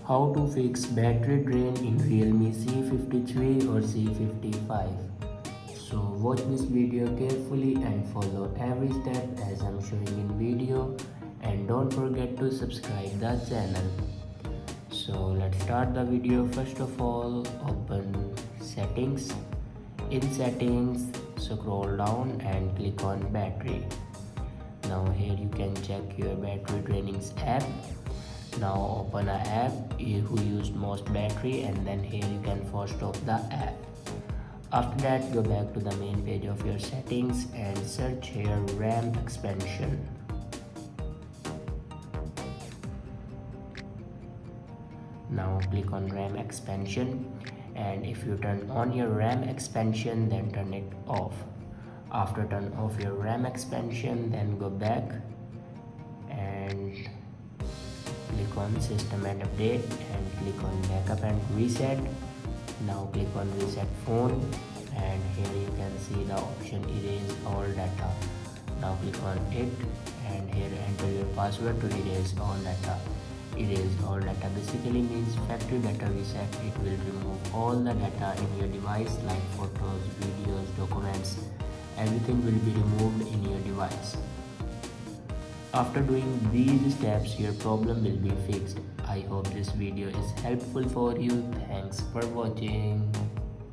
How to fix battery drain in Realme C53 or C55. So watch this video carefully and follow every step as I'm showing in video, and don't forget to subscribe the channel. So let's start the video. First of all, open settings. In settings, scroll down and click on battery. Now here you can check your battery drainings app. Now open a app who used most battery, and then here you can force stop the app. After that, go back to the main page of your settings and search here RAM expansion. Now click on RAM expansion, and if you turn on your RAM expansion, then turn it off. After turn off your RAM expansion, then go back and click on system and update and click on backup and reset. Now click on reset phone, and here you can see the option erase all data. Now click on it, and here enter your password to erase all data. Erase all data basically means factory data reset. It will remove all the data in your device like photos, videos, documents. Everything will be removed in your device. After doing these steps, your problem will be fixed. I hope this video is helpful for you. Thanks for watching.